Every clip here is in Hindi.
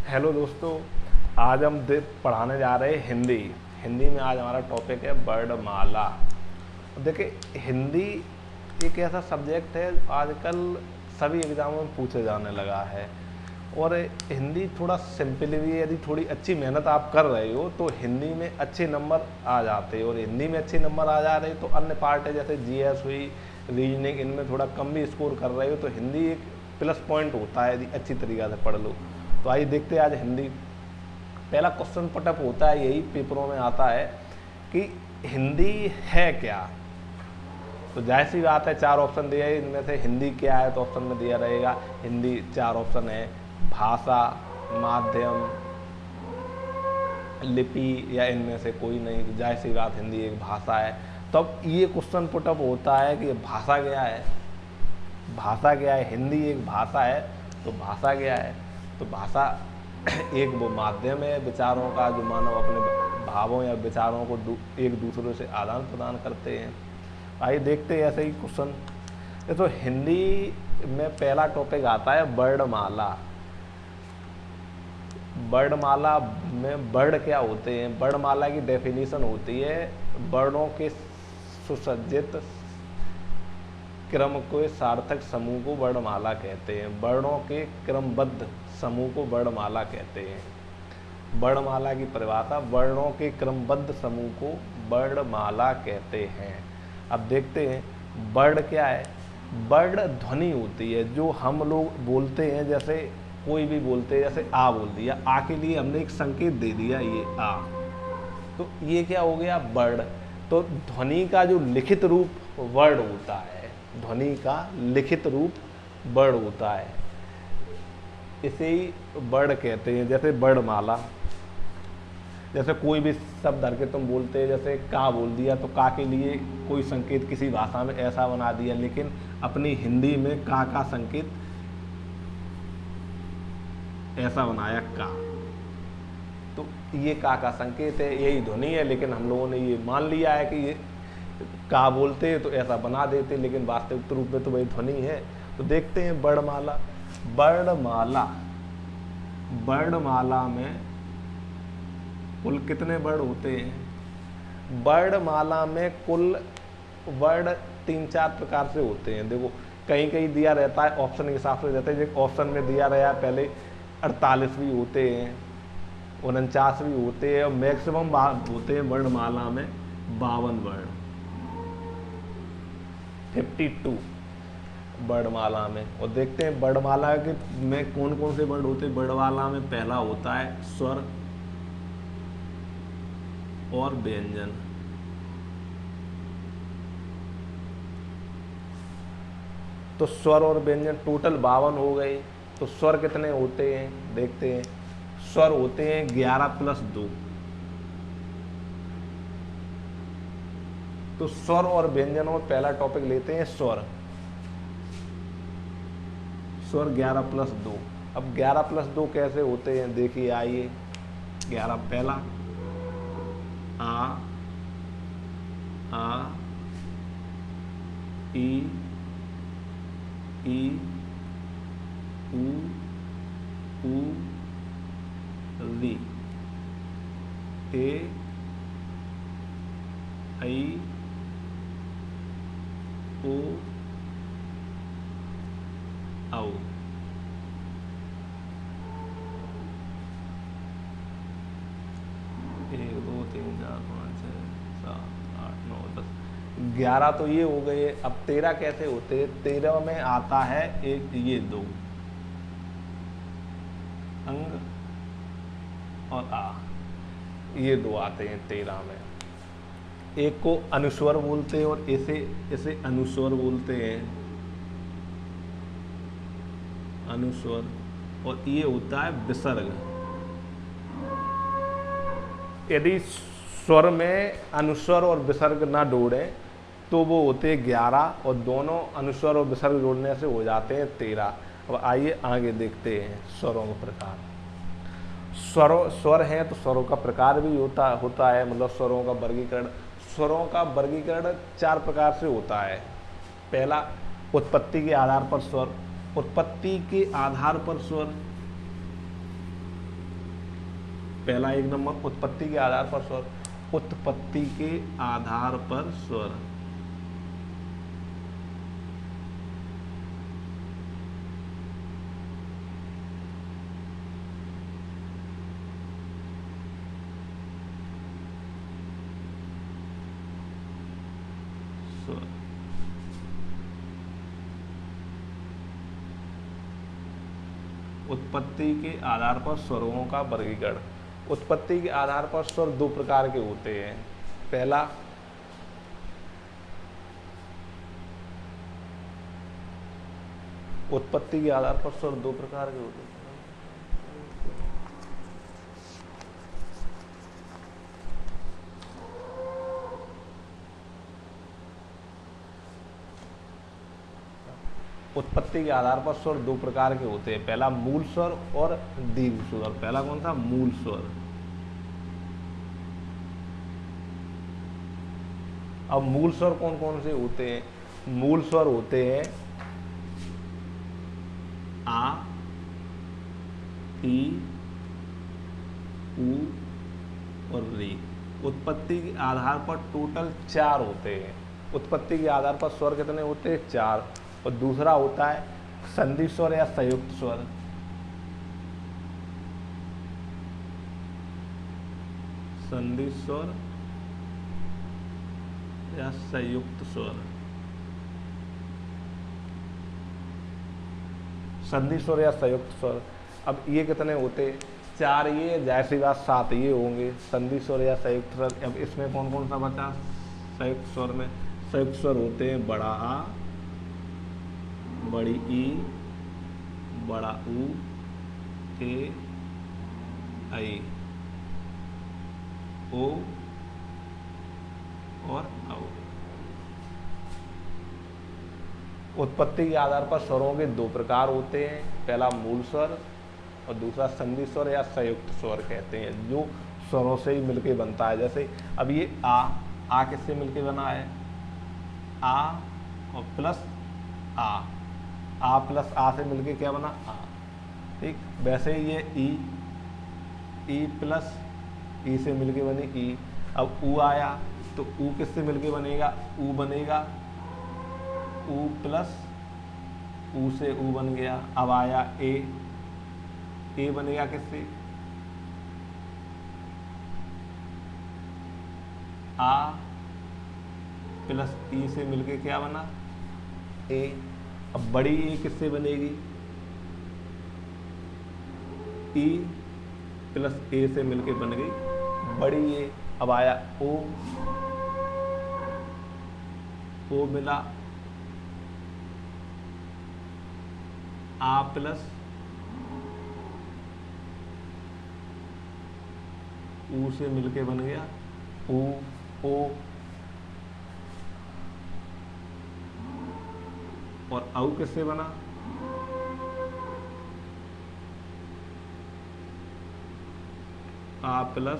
हेलो दोस्तों, आज हम पढ़ाने जा रहे हैं हिंदी। हिंदी में आज हमारा टॉपिक है वर्णमाला। देखिए, हिंदी एक ऐसा सब्जेक्ट है आजकल सभी एग्जामों में पूछे जाने लगा है। और हिंदी थोड़ा सिंपल भी है। यदि थोड़ी अच्छी मेहनत आप कर रहे हो तो हिंदी में अच्छे नंबर आ जाते हैं, और हिंदी में अच्छे नंबर आ जा रहे तो अन्य पार्ट है जैसे जीएस हुई, रीजनिंग, इनमें थोड़ा कम भी स्कोर कर रहे हो तो हिंदी एक प्लस पॉइंट होता है यदि अच्छी तरीक़ा से पढ़ लो। तो आइए देखते हैं आज हिंदी। पहला क्वेश्चन पुटअप होता है, यही पेपरों में आता है कि हिंदी है क्या। तो जाहिर सी बात है, चार ऑप्शन दिए हैं, इनमें से हिंदी क्या है तो ऑप्शन में दिया रहेगा हिंदी। चार ऑप्शन है: भाषा, माध्यम, लिपि या इनमें से कोई नहीं। जाहिर सी बात हिंदी एक भाषा है। तो अब ये क्वेश्चन पुटअप होता है कि भाषा क्या है। भाषा क्या है? हिंदी एक भाषा है, तो भाषा क्या है? तो भाषा एक वो माध्यम है विचारों का, जो मानव अपने भावों या विचारों को एक दूसरे से आदान प्रदान करते हैं। आइए देखते हैं ऐसे ही क्वेश्चन। तो हिंदी में पहला टॉपिक आता है वर्णमाला। वर्णमाला में वर्ण क्या होते हैं? वर्णमाला की डेफिनेशन होती है वर्णों के सुसज्जित क्रम के सार्थक समूह को वर्णमाला कहते हैं। वर्णों के क्रमबद्ध समूह को वर्णमाला कहते हैं। वर्णमाला की परिभाषा: वर्णों के क्रमबद्ध समूह को वर्णमाला कहते हैं। अब देखते हैं वर्ण क्या है। वर्ण ध्वनि होती है जो हम लोग बोलते हैं, जैसे कोई भी बोलते हैं, जैसे आ बोल दिया, आ के लिए हमने एक संकेत दे दिया, ये आ, तो ये क्या हो गया? वर्ण। तो ध्वनि का जो लिखित रूप वर्ण होता है, ध्वनि का लिखित रूप वर्ण होता है, इसे ही वर्ण कहते हैं। जैसे वर्णमाला, जैसे कोई भी शब्द धर के तुम बोलते हैं, जैसे का बोल दिया तो का के लिए कोई संकेत किसी भाषा में ऐसा बना दिया, लेकिन अपनी हिंदी में का संकेत ऐसा बनाया का, तो ये का संकेत है, यही ध्वनि है। लेकिन हम लोगों ने ये मान लिया है कि ये का बोलते हैं तो ऐसा बना देते, लेकिन वास्तविक रूप में तो वही ध्वनि है। तो देखते हैं वर्णमाला। वर्णमाला, वर्णमाला में कुल कितने वर्ण होते हैं? वर्णमाला में कुल वर्ण 3-4 प्रकार से होते हैं। देखो, कहीं कहीं दिया रहता है, ऑप्शन के हिसाब से रहता है। ऑप्शन में दिया रहा है पहले 48 भी होते हैं, 49 भी होते हैं, और मैक्सिमम होते हैं वर्णमाला में 52 वर्ण, 52 वर्णमाला में। और देखते हैं वर्णमाला के में कौन कौन से वर्ण होते हैं। वर्णमाला में पहला होता है स्वर और व्यंजन। तो स्वर और व्यंजन टोटल 52 हो गए। तो स्वर कितने होते हैं देखते हैं। स्वर होते हैं 11 + 2। तो स्वर और व्यंजनों में पहला टॉपिक लेते हैं स्वर। स्वर 11 + 2। अब 11 + 2 कैसे होते हैं देखिए, आइए। 11 पहला आ, ई, उ, री, ए, ऐ, ओ, औ। 1 2 3 4 5 6 7 8 9 10 11 तो ये हो गए। अब 13 कैसे होते हैं? 13 में आता है एक ये 2 अंग और आ, ये 2 आते हैं 13 में। एक को अनुस्वर बोलते हैं और इसे अनुस्वर बोलते हैं, अनुस्वर। और ये होता है विसर्ग। यदि स्वर में अनुस्वर और विसर्ग ना जोड़ें तो वो होते हैं 11, और दोनों अनुस्वर और विसर्ग जोड़ने से हो जाते हैं 13। अब आइए आगे देखते हैं स्वरों का प्रकार। स्वर हैं तो स्वरों का प्रकार भी होता है, मतलब स्वरों का वर्गीकरण। स्वरों का वर्गीकरण 4 प्रकार से होता है। पहला, उत्पत्ति के आधार पर स्वर। उत्पत्ति के आधार पर स्वर, पहला 1 नंबर उत्पत्ति के आधार पर स्वर। उत्पत्ति के आधार पर स्वर। उत्पत्ति के आधार पर स्वरों का वर्गीकरण। उत्पत्ति के आधार पर स्वर दो प्रकार के होते हैं। पहला उत्पत्ति के आधार पर स्वर दो प्रकार के होते हैं। उत्पत्ति के आधार पर स्वर दो प्रकार के होते हैं। पहला मूल स्वर और दीर्घ स्वर। पहला कौन सा? मूल स्वर। अब मूल स्वर कौन कौन से होते हैं? मूल स्वर होते हैं आ, ई, उ और री। उत्पत्ति के आधार पर टोटल 4 होते हैं। उत्पत्ति के आधार पर स्वर कितने होते हैं? 4। और दूसरा होता है संधि स्वर या संयुक्त स्वर। संधि स्वर या संयुक्त स्वर। संधि स्वर या संयुक्त स्वर। अब ये कितने होते? 4 ये, जैसी बात 7 ये होंगे संधि स्वर या संयुक्त स्वर। अब इसमें कौन कौन सा बचा? संयुक्त स्वर में संयुक्त स्वर होते हैं बड़ा आ, बड़ी ई, बड़ा ऊ, ए, आई, ओ और औ। उत्पत्ति के आधार पर स्वरों के दो प्रकार होते हैं। पहला मूल स्वर और दूसरा संधि स्वर या संयुक्त स्वर कहते हैं, जो स्वरों से ही मिलके बनता है। जैसे अब ये आ किससे मिलके बना है? आ और प्लस आ प्लस आ से मिलके क्या बना? आ। ठीक, वैसे ही ये ई प्लस ई से मिलके बनी ई। अब ऊ आया तो ऊ किससे मिलके बनेगा? ऊ बनेगा ऊ प्लस ऊ से ऊ बन गया। अब आया ए बनेगा किससे? आ प्लस ई से मिलके क्या बना? ए। अब बड़ी ए किससे बनेगी? ई प्लस ए से मिलके बन गई बड़ी ए। अब आया ओ मिला आ प्लस ऊ से मिलके बन गया ओ। और औ किससे बना? आ प्लस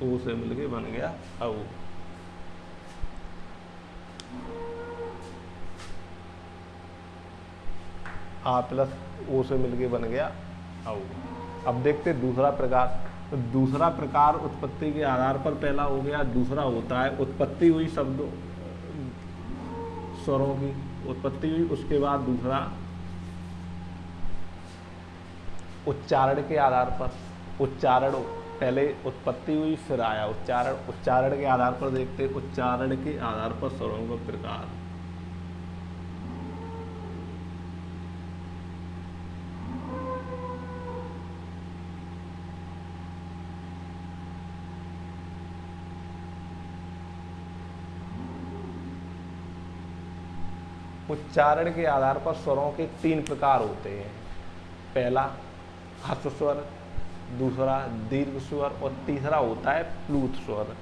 ओ से मिलके बन गया औ। आ प्लस ओ से मिलके बन गया औ। अब देखते दूसरा प्रकार। तो दूसरा प्रकार उत्पत्ति के आधार पर पहला हो गया। दूसरा होता है उत्पत्ति हुई शब्दों स्वरों की उत्पत्ति हुई, उसके बाद दूसरा उच्चारण के आधार पर। उच्चारण पहले उत्पत्ति हुई फिर आया उच्चारण। उच्चारण के आधार पर देखते उच्चारण के आधार पर स्वरों का प्रकार। उच्चारण के आधार पर स्वरों के 3 प्रकार होते हैं। पहला ह्रस्व स्वर, दूसरा दीर्घ स्वर और तीसरा होता है प्लूत स्वर।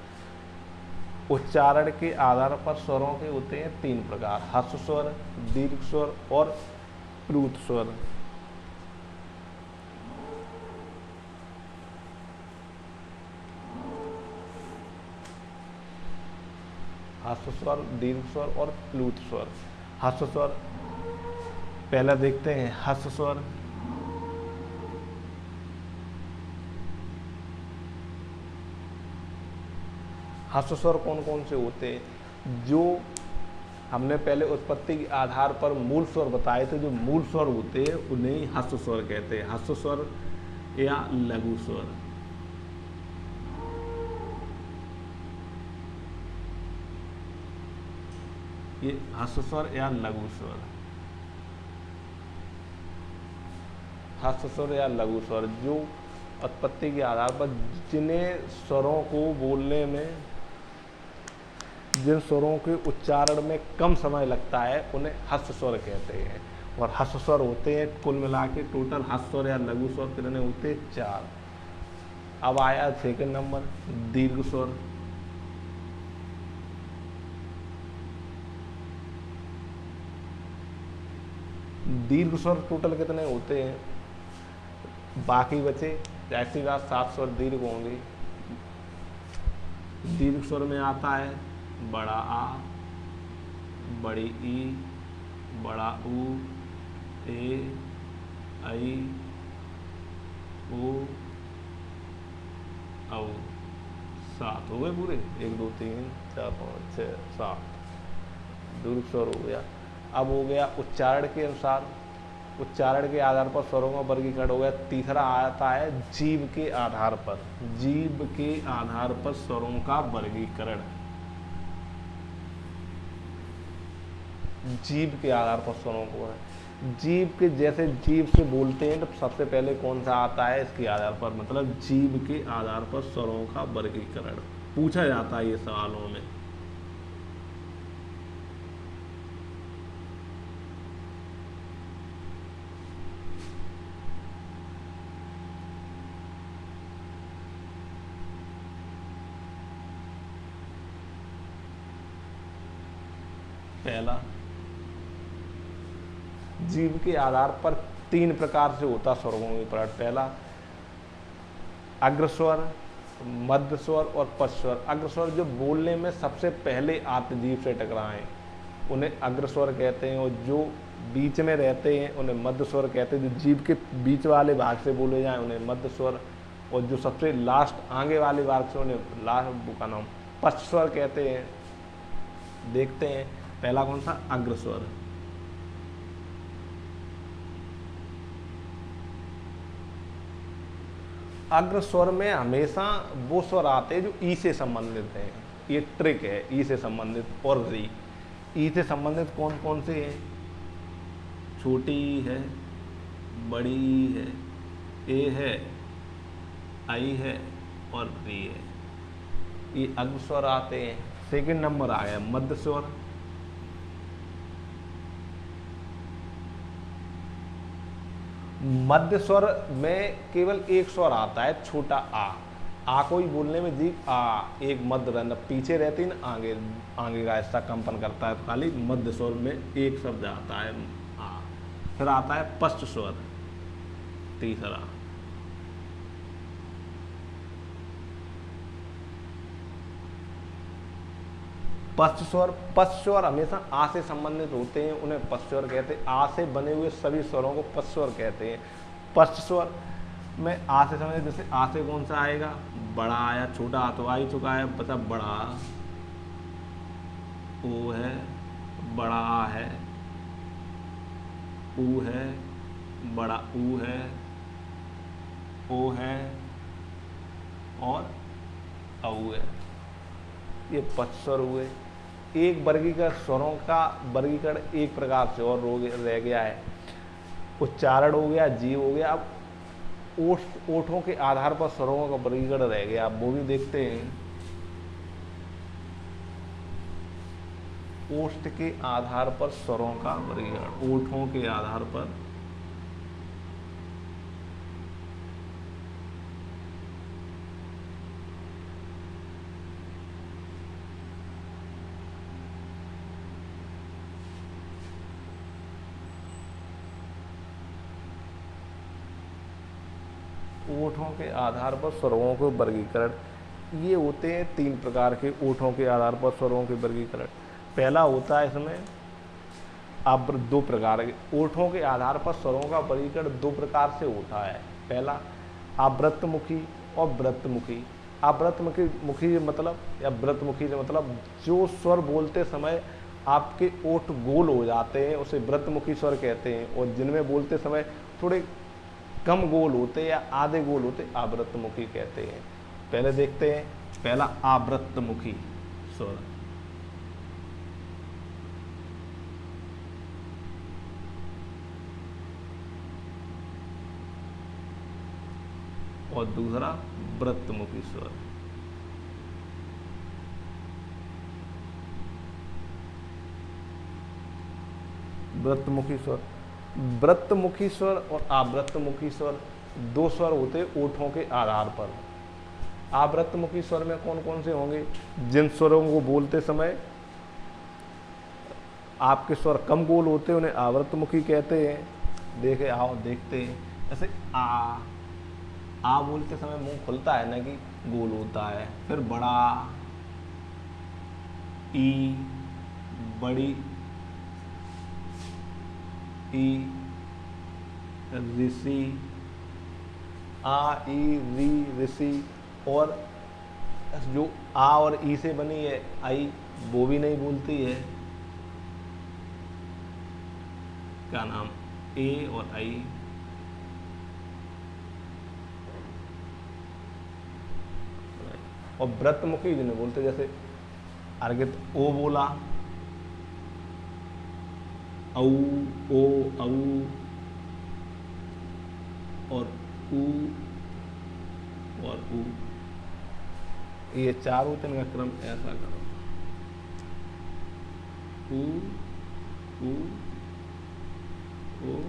उच्चारण के आधार पर स्वरों के होते हैं 3 प्रकार: ह्रस्व स्वर, दीर्घ स्वर और प्लूत स्वर। ह्रस्व स्वर, दीर्घ स्वर और प्लूत स्वर। ह्रस्व स्वर पहला देखते हैं। ह्रस्व स्वर ह्रस्व स्वर कौन कौन से होते हैं? जो हमने पहले उत्पत्ति के आधार पर मूल स्वर बताए थे, जो मूल स्वर होते हैं उन्हें ह्रस्व स्वर कहते हैं। ह्रस्व स्वर या लघु स्वर। ये ह्रस्व स्वर या लघु स्वर। ह्रस्व स्वर या लघु स्वर जो उत्पत्ति के आधार पर जिन्हें स्वरों को बोलने में, जिन स्वरों के उच्चारण में कम समय लगता है उन्हें ह्रस्व स्वर कहते हैं। और ह्रस्व स्वर होते हैं कुल मिला के टोटल ह्रस्व स्वर या लघु स्वर कितने होते हैं? 4। अब आया सेकंड नंबर दीर्घ स्वर। दीर्घ स्वर टोटल कितने होते हैं? बाकी बचे ऐसी बात 7 स्वर दीर्घ होंगे। दीर्घ स्वर में आता है बड़ा आ, बड़ी ई, बड़ा ऊ, ए, आई, ओ, औ। 7 हो गए पूरे। 1 2 3 4 5 6 7 दीर्घ स्वर हो गया। अब हो गया उच्चारण के अनुसार, उच्चारण के आधार पर स्वरों का वर्गीकरण हो गया। तीसरा आता है जीव के आधार पर। जीव के आधार पर स्वरों का वर्गीकरण। जीव के आधार पर स्वरों को, जीव के जैसे जीव से बोलते हैं तो सबसे पहले कौन सा आता है इसके आधार पर, मतलब जीव के आधार पर स्वरों का वर्गीकरण पूछा जाता है ये सवालों में। पहला, जीव के आधार पर 3 प्रकार से होता स्वरों में वितरण। पहला अग्रस्वर, मध्य स्वर और पश्च स्वर। अग्रस्वर जो बोलने में सबसे पहले आते जीव से टकराएं उन्हें अग्रस्वर कहते हैं, और जो बीच में रहते हैं उन्हें मध्य स्वर कहते हैं। जो जीव के बीच वाले भाग से बोले जाएं उन्हें मध्य स्वर, और जो सबसे लास्ट आगे वाले भाग से उन्हें लास्ट का नाम पश्च स्वर कहते हैं। देखते हैं पहला कौन सा? अग्रस्वर। अग्रस्वर में हमेशा वो स्वर आते हैं जो ई से संबंधित हैं। ये ट्रिक है, ई से संबंधित और री। ई से संबंधित कौन कौन से हैं? छोटी ई है, बड़ी ई है, ए है, आई है और री है। ये अग्रस्वर आते हैं। सेकंड नंबर आ गया मध्य स्वर। मध्य स्वर में केवल एक स्वर आता है, छोटा आ को ही बोलने में जी आ, एक मध्य रहना, पीछे रहती है ना, आगे आगे का हिस्सा कंपन करता है, तो खाली मध्य स्वर में एक शब्द आता है आ। फिर आता है पश्च स्वर तीसरा। पश्च स्वर हमेशा आ से संबंधित होते हैं, उन्हें पश्च स्वर कहते हैं। आ से बने हुए सभी स्वरों को पश्च स्वर कहते हैं। पश्च स्वर में आ से संबंधित, जैसे आ से कौन सा आएगा? बड़ा आया, छोटा आ तो आ ही चुका है, बता बड़ा। ओ है, बड़ा आ है, ऊ है, बड़ा ऊ है, ओ है और औ है। ये पश्च स्वर हुए। एक वर्गीकरण स्वरों का वर्गीकरण एक प्रकार से और रह गया है। उच्चारण हो गया, जीव हो गया। अब ओठों के आधार पर स्वरों का वर्गीकरण रह गया, अब वो भी देखते हैं। ओष्ठ के आधार पर स्वरों का वर्गीकरण, ओठों के आधार पर ओठों के आधार पर स्वरों के वर्गीकरण। ये होते हैं 3 प्रकार के ओठों के आधार पर स्वरों के वर्गीकरण। पहला होता है इसमें अब 2 प्रकार के ओठों के आधार पर स्वरों का वर्गीकरण 2 प्रकार से होता है। पहला आवृत्तमुखी और वृत्तमुखी। अव्रतमुखी मुखी मतलब या व्रतमुखी से मतलब जो स्वर बोलते समय आपके ओठ गोल हो जाते हैं उसे व्रतमुखी स्वर कहते हैं, और जिनमें बोलते समय थोड़े कम गोल होते या आधे गोल होते अव्रतमुखी कहते हैं। पहले देखते हैं पहला अव्रतमुखी स्वर। और दूसरा व्रतमुखी स्वर। व्रतमुखी स्वर, व्रतमुखी स्वर और अव्रतमुखी स्वर दो स्वर होते हैं ओठों के आधार पर। अव्रतमुखी स्वर में कौन कौन से होंगे? जिन स्वरों को बोलते समय आपके स्वर कम गोल होते हैं उन्हें अव्रतमुखी कहते हैं। देखे आओ देखते हैं, जैसे आ बोलते समय मुंह खुलता है ना कि गोल होता है। फिर बड़ा, ई, बड़ी, ई, ऋषि, आ, ई, री, ऋषि। और जो आ और ई से बनी है आई, वो भी नहीं बोलती है। क्या नाम? ए और आई। और व्रतमुखी जिन्हें बोलते, जैसे अर्गित ओ बोला, औ, ओ, औ, और ऊ और ऊ। ये चारों तीन का क्रम ऐसा करो, ऊ, ऊ, ओ,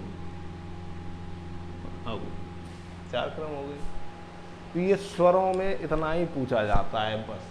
औ। चार क्रम हो गए। तो ये स्वरों में इतना ही पूछा जाता है बस।